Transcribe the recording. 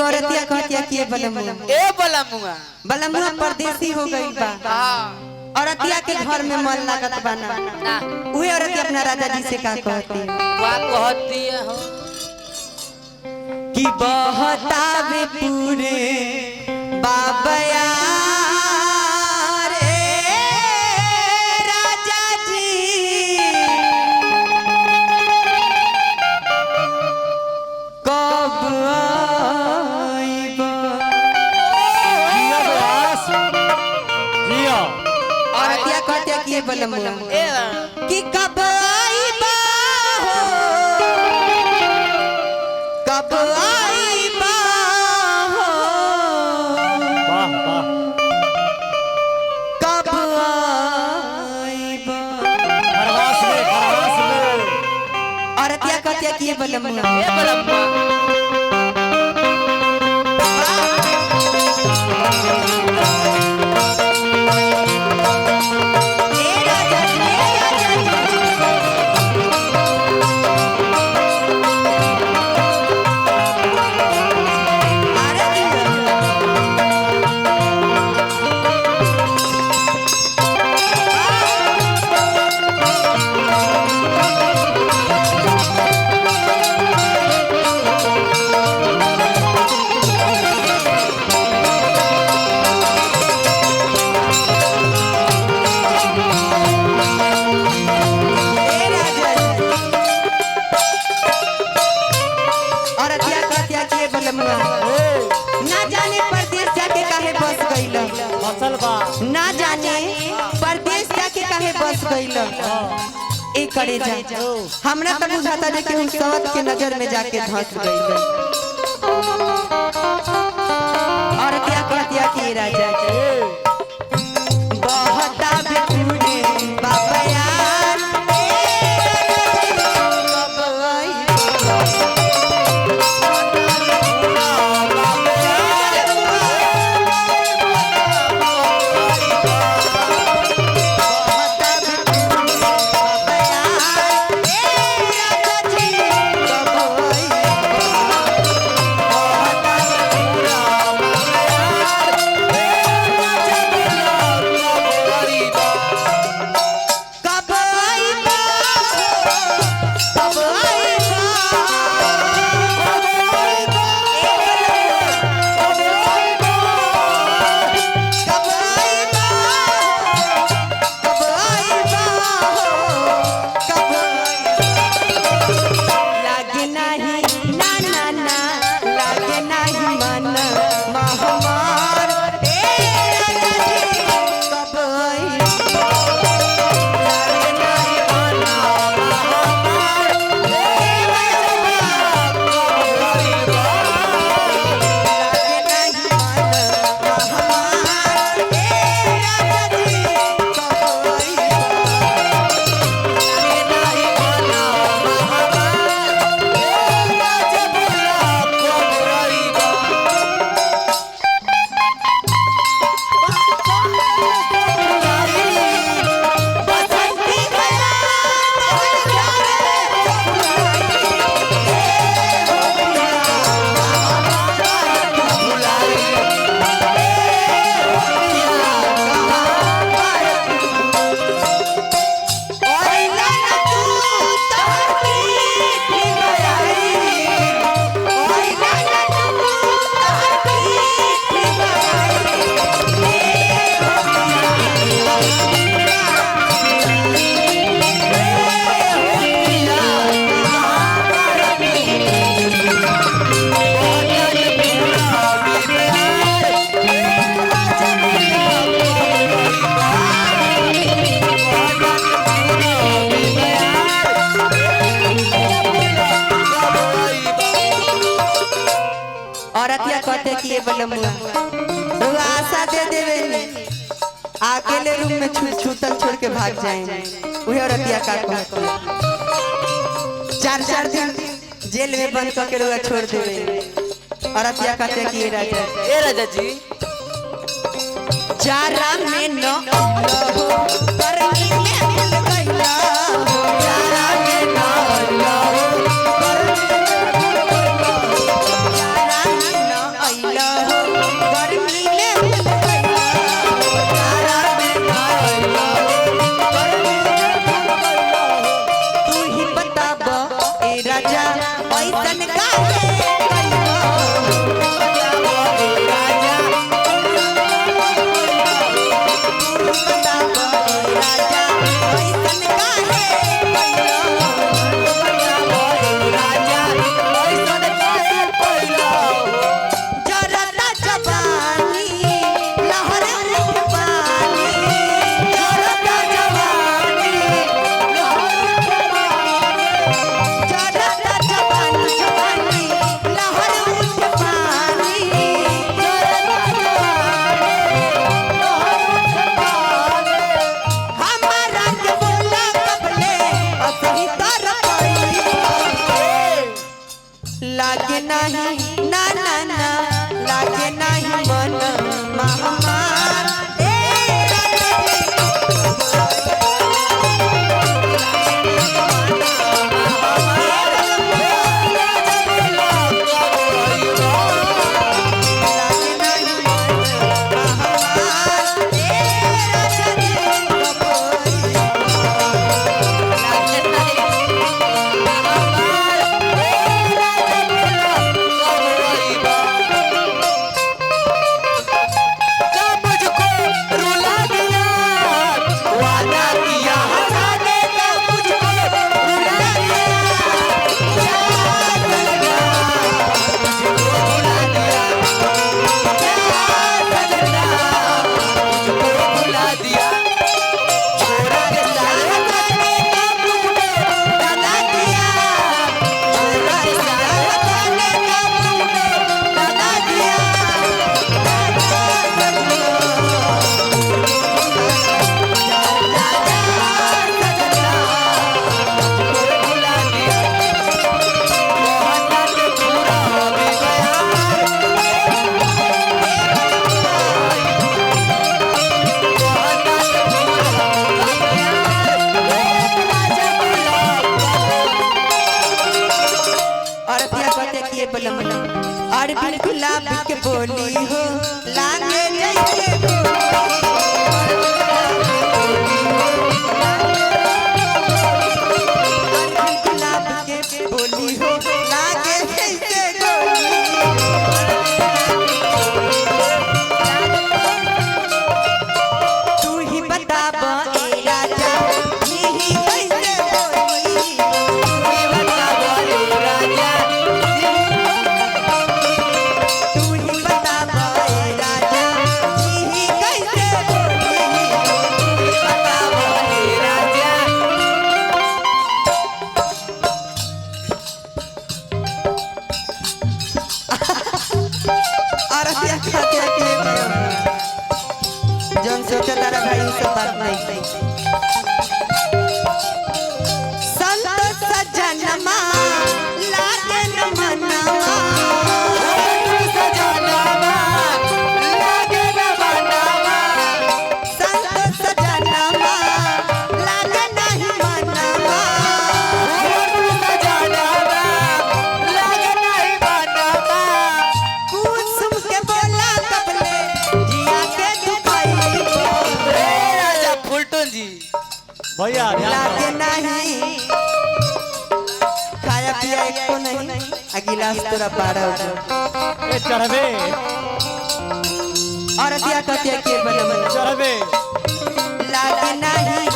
एगो औरतिया कहतिया कि बलमुआ बलमुआ परदेसी हो गई बा। औरतिया के घर में मन लागत बना। उहे औरतिया अपना राजा जी से का कहती है हो कि बहतावे पूरे बाबया रे राजा जी कब आइबा। औरतिया कहते कि ये बलमुआ कि कब आइबा हो कब आइबा हो कब आइबा। औरतिया कहते कि ये बलमुआ ना जाने परदेश जाके काहे बस गइल। ना जाने परदेश जाके काहे बस गइल। ए करे जा हमरा त बुझाता जे कि हम सवत के नजर में जाके धंस गइल। और क्या कहतिया कि राजा बहता बिपुरे बाबा यार औरतिया कहते कि ये बलमुआ आशा दे देवे अकेले रूम में छूतल छोड़ के भाग जाएंगे। वही औरतिया का कहते 4-4 दिन जेल में बंद करके रुआ छोड़ देवे। औरतिया कहते कि ये राजा जी चारा में न लहो करनी में भूल गइला हो चारा में न लहो करनी में भूल गइला चारा में न लागे नहीं ना ना ना लागे नहीं मन महामार ए और भी गुलाब के बोली हो लागे जैसे गुलाब के बोली हो लागे जैसे तू ही बता ए राजा ही कैसे बोली तू ही बता ए राजा जौन सोचे तारा भाई सब बात नहीं संत सजनमा लागे न मनवा सजनमा लागे न मनवा संत सजनमा लागे नहीं मनवा सजनमा लागे नहीं मनवा कुसुम के बोला कबले जिया के दुखाई राजा फुलटून जी भैया लागे नहीं खाया पिया एक तो नहीं आ गिलास तोरा पाड़ा ए चढ़बे और दिया कते के बने चढ़बे लागे नहीं